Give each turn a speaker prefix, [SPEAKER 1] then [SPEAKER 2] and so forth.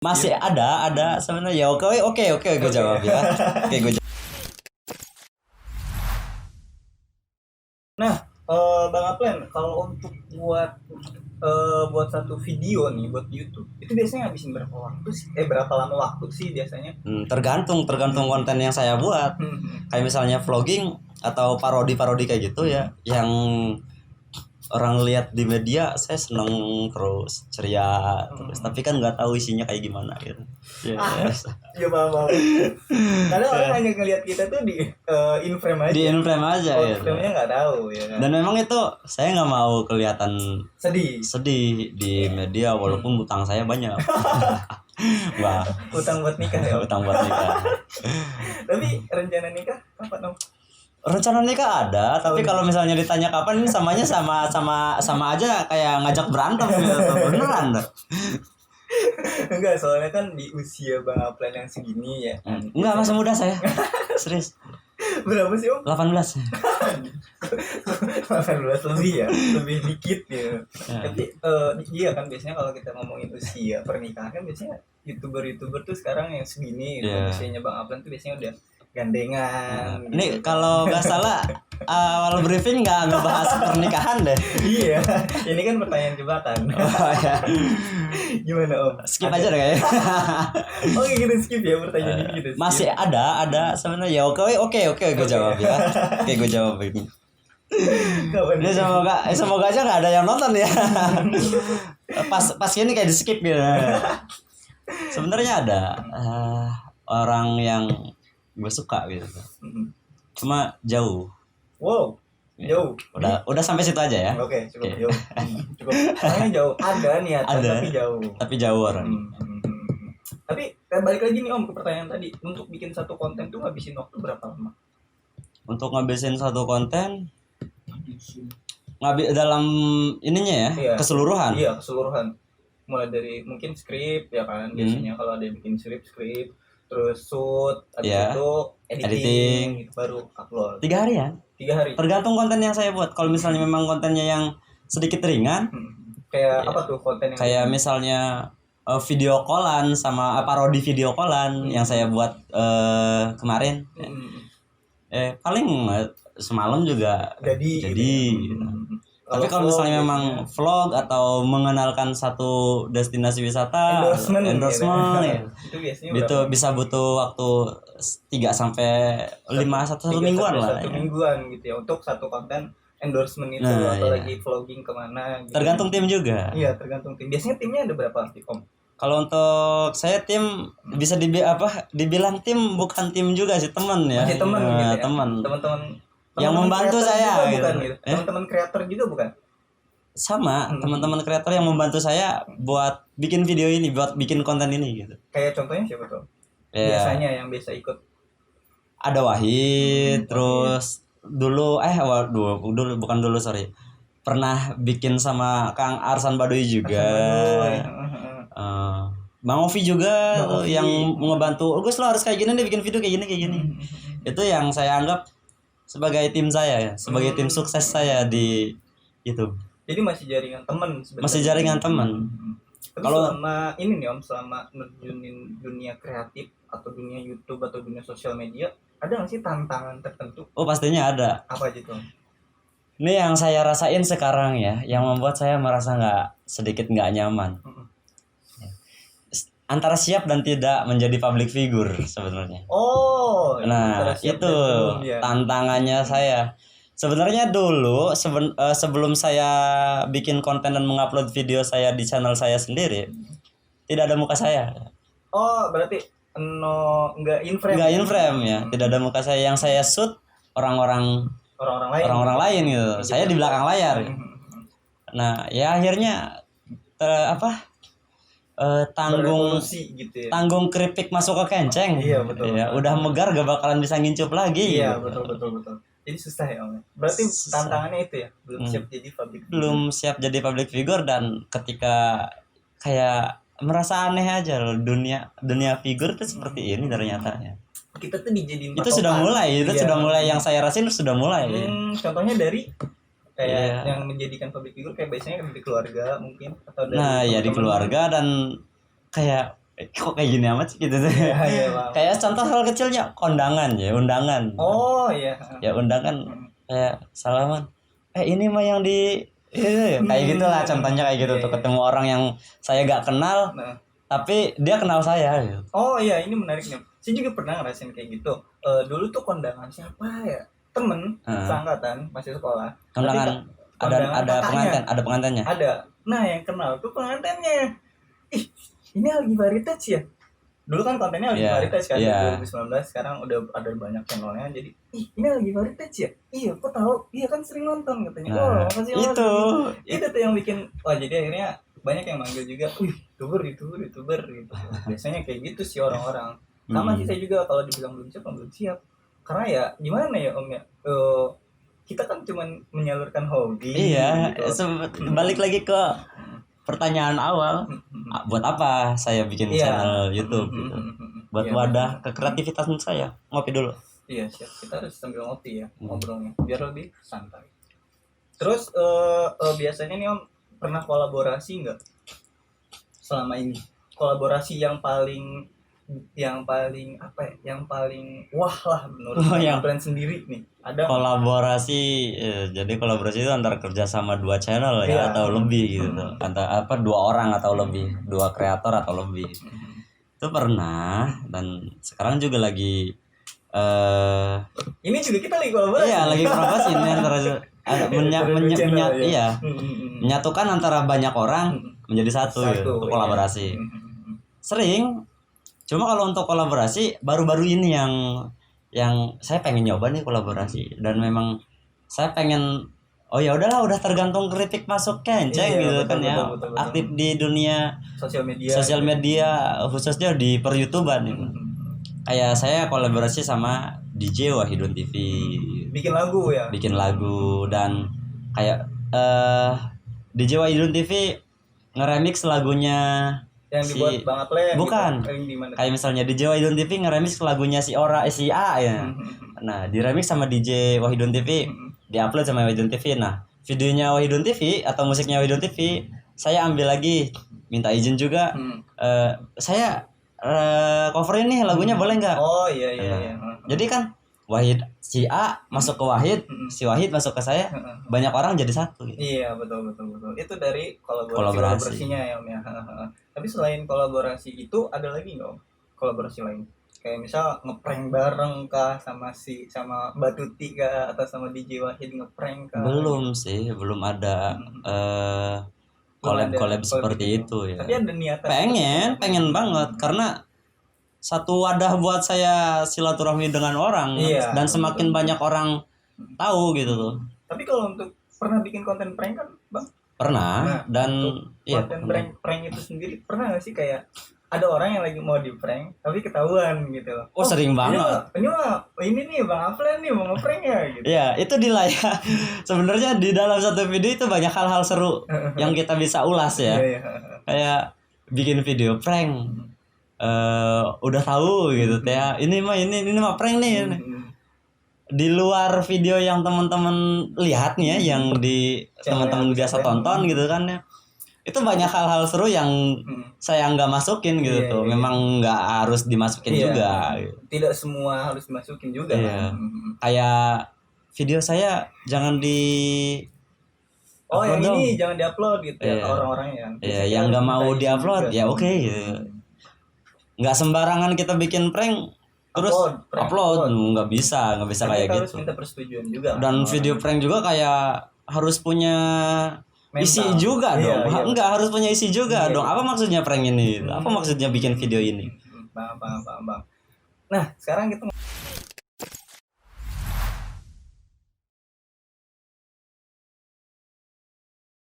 [SPEAKER 1] Masih ada sebenarnya. Oke, gue jawab ya. Oke, gue jawab.
[SPEAKER 2] Nah, Bang Aplen, kalau untuk buat satu video nih buat YouTube, itu biasanya ngabisin berapa waktu sih? Berapa lama waktu sih biasanya?
[SPEAKER 1] Tergantung konten yang saya buat. Kayak misalnya vlogging atau parodi kayak gitu ya, yang orang lihat di media saya seneng terus ceria terus, tapi kan nggak tahu isinya kayak gimana gitu.
[SPEAKER 2] Yes. Iya paham. Kadang orang hanya ngelihat kita tuh di in frame aja.
[SPEAKER 1] Di in frame aja ya.
[SPEAKER 2] Frame-nya nggak tahu ya kan.
[SPEAKER 1] Dan memang itu saya nggak mau kelihatan
[SPEAKER 2] sedih
[SPEAKER 1] di media walaupun utang saya banyak. Wah,
[SPEAKER 2] utang buat nikah ya.
[SPEAKER 1] Utang buat nikah.
[SPEAKER 2] Tapi rencana nikah kapan, Om?
[SPEAKER 1] Rencana nikah ada, tapi kalau misalnya ditanya kapan, ini samanya sama aja kayak ngajak berantem gitu. Beneran dah.
[SPEAKER 2] Enggak, soalnya kan di usia Bang Aplen yang segini ya.
[SPEAKER 1] Enggak, masih muda saya. Serius.
[SPEAKER 2] Berapa sih, Om?
[SPEAKER 1] 18.
[SPEAKER 2] 18 lebih ya, lebih dikit ya. Tapi iya kan biasanya kalau kita ngomongin usia pernikahan kan biasanya YouTuber tuh sekarang yang segini usianya Bang Aplen tuh biasanya udah gandengan.
[SPEAKER 1] Nih kalau nggak salah awal briefing nggak ngebahas pernikahan deh.
[SPEAKER 2] Iya, ini kan pertanyaan jebakan.
[SPEAKER 1] Oh, ya.
[SPEAKER 2] Gimana, Om?
[SPEAKER 1] Skip aja deh kayaknya.
[SPEAKER 2] Oh gitu, skip ya pertanyaan ini gitu.
[SPEAKER 1] Masih ada sebenarnya. Oke, gue jawab ya. Oke, gue jawab ini. Ini semoga aja nggak ada yang nonton ya. Pas ini kayak di skip gitu. Sebenarnya ada orang yang gue suka gitu, cuma jauh.
[SPEAKER 2] Wow, jauh.
[SPEAKER 1] Udah sampai situ aja ya.
[SPEAKER 2] Oke, cukup jauh. Cukup. Soalnya jauh. Ada niat, tapi jauh.
[SPEAKER 1] Orang.
[SPEAKER 2] Tapi balik lagi nih, Om, ke pertanyaan tadi. Untuk bikin satu konten tuh ngabisin waktu berapa lama?
[SPEAKER 1] Untuk ngabisin satu konten dalam ininya ya, keseluruhan.
[SPEAKER 2] Iya, keseluruhan. Mulai dari mungkin skrip ya kan, biasanya kalau ada yang bikin skrip, terus shoot, habis itu editing gitu, baru upload.
[SPEAKER 1] 3 hari ya?
[SPEAKER 2] 3 hari.
[SPEAKER 1] Tergantung konten yang saya buat. Kalau misalnya memang kontennya yang sedikit ringan,
[SPEAKER 2] kayak apa tuh konten yang
[SPEAKER 1] kayak misalnya video callan sama parodi video callan yang saya buat kemarin. Paling semalam juga jadi. Tapi kalau misalnya memang vlog atau mengenalkan satu destinasi wisata, endorsement ya, itu bisa butuh waktu 3 sampai 5 satu mingguan lah.
[SPEAKER 2] 1 mingguan gitu ya untuk satu konten endorsement itu, apalagi vlogging kemana. Gitu.
[SPEAKER 1] Tergantung tim juga.
[SPEAKER 2] Iya, tergantung tim. Biasanya timnya ada berapa, Om?
[SPEAKER 1] Kalau untuk saya tim bisa dibilang tim, bukan tim juga sih, teman ya.
[SPEAKER 2] Masih teman gitu ya.
[SPEAKER 1] Teman-teman yang membantu saya
[SPEAKER 2] gitu. Teman-teman kreator juga bukan?
[SPEAKER 1] Sama, teman-teman kreator yang membantu saya buat bikin video ini, buat bikin konten ini gitu.
[SPEAKER 2] Kayak contohnya siapa tuh? Biasanya yang biasa ikut.
[SPEAKER 1] Ada Wahid, terus dulu pernah bikin sama Kang Arsan Baduy juga. Bang Ovi juga yang ngebantu. Gus, lo harus kayak gini nih, bikin video kayak gini. Itu yang saya anggap sebagai tim saya ya, sebagai tim sukses saya di YouTube.
[SPEAKER 2] Jadi masih jaringan teman sebenarnya.
[SPEAKER 1] Masih jaringan teman.
[SPEAKER 2] Kalau selama ini nih, Om, selama nerjunin dunia kreatif atau dunia YouTube atau dunia sosial media, ada nggak sih tantangan tertentu?
[SPEAKER 1] Oh, pastinya ada.
[SPEAKER 2] Apa aja tuh?
[SPEAKER 1] Ini yang saya rasain sekarang ya, yang membuat saya merasa sedikit nggak nyaman. Antara siap dan tidak menjadi public figure sebenarnya.
[SPEAKER 2] Oh.
[SPEAKER 1] Nah, itu tantangannya saya. Sebenarnya dulu sebelum saya bikin konten dan mengupload video saya di channel saya sendiri, tidak ada muka saya.
[SPEAKER 2] Oh, berarti nggak in frame.
[SPEAKER 1] Nggak in frame ya, tidak ada muka saya. Yang saya shoot orang-orang lain gitu. Saya di belakang layar. Nah, ya akhirnya tanggung keripik masuk ke kenceng.
[SPEAKER 2] Iya, betul.
[SPEAKER 1] Ya, udah megar gak bakalan bisa ngincup lagi.
[SPEAKER 2] Iya, betul. Jadi susah ya, Om. Berarti tantangannya itu ya, belum siap jadi public figure.
[SPEAKER 1] Dan ketika kayak merasa aneh aja loh, dunia figur tuh seperti ini ternyata ya.
[SPEAKER 2] Kita tuh dijadiin
[SPEAKER 1] itu sudah mulai yang saya rasain sudah mulai.
[SPEAKER 2] Contohnya dari kayak yang menjadikan public figure kayak biasanya di keluarga mungkin atau dari
[SPEAKER 1] di keluarga, dan kayak kok kayak gini amat sih gitu tuh. Kayak contoh hal kecilnya kondangan ya, undangan.
[SPEAKER 2] Oh iya.
[SPEAKER 1] Ya undangan kayak salaman. Ini mah yang di kayak gitulah contohnya kayak gitu tuh, ketemu orang yang saya gak kenal tapi dia kenal saya gitu.
[SPEAKER 2] Oh iya, ini menarik nih. Saya juga pernah ngerasain kayak gitu. Dulu tuh kondangan siapa ya? Temen seangkatan masih sekolah.
[SPEAKER 1] Kondangan ada pengantinnya.
[SPEAKER 2] Ada. Nah, yang kenal tuh pengantinnya. Ih, ini lagi Varitas ya? Dulu kan kontennya lagi Varitas kan 2019, sekarang udah ada banyak channelnya. Jadi, ini lagi Varitas ya? Iya, kok tahu? Iya kan sering nonton katanya. Makasih itu tuh yang bikin jadi akhirnya banyak yang manggil juga. YouTuber gitu. Biasanya kayak gitu sih orang-orang. Sama sih saya juga kalau dibilang belum siap. Karena ya gimana ya Om ya? Kita kan cuma menyalurkan hobi.
[SPEAKER 1] Iya, gitu. Balik lagi ke pertanyaan awal, buat apa saya bikin channel YouTube gitu? Buat wadah kekreativitasan saya. Ngopi dulu.
[SPEAKER 2] Iya, siap. Kita harus sambil ngopi ya, ngobrolnya biar lebih santai. Terus biasanya nih Om pernah kolaborasi nggak selama ini? Kolaborasi yang paling apa ya? Yang paling wah lah menurut kalian sendiri nih. Ada
[SPEAKER 1] kolaborasi jadi kolaborasi itu antara kerja sama 2 channel ya atau lebih gitu. Antara 2 orang atau lebih, 2 kreator atau lebih. Itu pernah, dan sekarang juga lagi
[SPEAKER 2] ini juga kita lagi kolaborasi.
[SPEAKER 1] Iya, lagi kolaborasi ini antara menyatukan antara banyak orang menjadi satu gitu, kolaborasi. Sering. Cuma kalau untuk kolaborasi baru-baru ini yang saya pengen nyoba nih kolaborasi, dan memang saya pengen ya udahlah, udah tergantung kritik masuk kenceng gitu kan ya. Betul. Aktif di dunia sosial media khususnya di per-YouTubean gitu. Kayak saya kolaborasi sama DJ Wahidun TV. Bikin lagu dan kayak DJ Wahidun TV ngeremix lagunya
[SPEAKER 2] yang dibuat Bang Aplen.
[SPEAKER 1] Bukan. Gitu. Kayak misalnya DJ Wahidun TV ngeremix lagunya si A ya. Nah, diremix sama DJ Wahidun TV, diupload sama Wahidun TV. Nah, videonya Wahidun TV atau musiknya Wahidun TV saya ambil lagi, minta izin juga. Saya coverin nih lagunya, boleh nggak?
[SPEAKER 2] Oh iya.
[SPEAKER 1] Jadi kan si A masuk ke Wahid, si Wahid masuk ke saya, banyak orang jadi satu gitu.
[SPEAKER 2] Iya, betul. Itu dari kolaborasinya ya Om ya. Tapi selain kolaborasi itu ada lagi nggak Om? Kolaborasi lain? Kayak misal ngeprank bareng kah sama Mbak Tuti kah, atau sama DJ Wahid ngeprank kah?
[SPEAKER 1] Belum sih, belum ada collab seperti itu ya.
[SPEAKER 2] Tapi ada niatan.
[SPEAKER 1] Pengen banget, karena satu wadah buat saya silaturahmi dengan orang, dan semakin banyak orang tahu gitu tuh.
[SPEAKER 2] Tapi kalau untuk pernah bikin konten prank kan Bang?
[SPEAKER 1] Pernah. Dan
[SPEAKER 2] konten prank itu sendiri pernah nggak sih kayak ada orang yang lagi mau di prank tapi ketahuan gitu loh?
[SPEAKER 1] Sering banget.
[SPEAKER 2] Ini nih Bang Aplen nih mau nge-prank ya gitu.
[SPEAKER 1] Iya, itu di layar. Sebenarnya di dalam satu video itu banyak hal-hal seru yang kita bisa ulas ya. Kayak bikin video prank. Udah tahu gitu ya, ini mah prank nih. Di luar video yang teman-teman lihat nih ya, yang di teman-teman biasa tonton gitu kan ya, itu banyak hal-hal seru yang saya nggak masukin gitu tuh. Memang nggak harus dimasukin juga gitu.
[SPEAKER 2] Tidak semua harus dimasukin juga kan?
[SPEAKER 1] Kayak video saya jangan di
[SPEAKER 2] yang ini jangan diupload gitu ya orang-orangnya kan.
[SPEAKER 1] Yang nggak mau diupload ya oke gitu. Nggak sembarangan kita bikin prank terus upload. Nggak bisa kayak gitu.
[SPEAKER 2] Harus minta persetujuan juga.
[SPEAKER 1] Dan video prank juga kayak harus punya isi juga dong. Nggak harus punya isi juga dong. Apa maksudnya prank ini? Apa maksudnya bikin video ini?
[SPEAKER 2] Paham. Nah, sekarang kita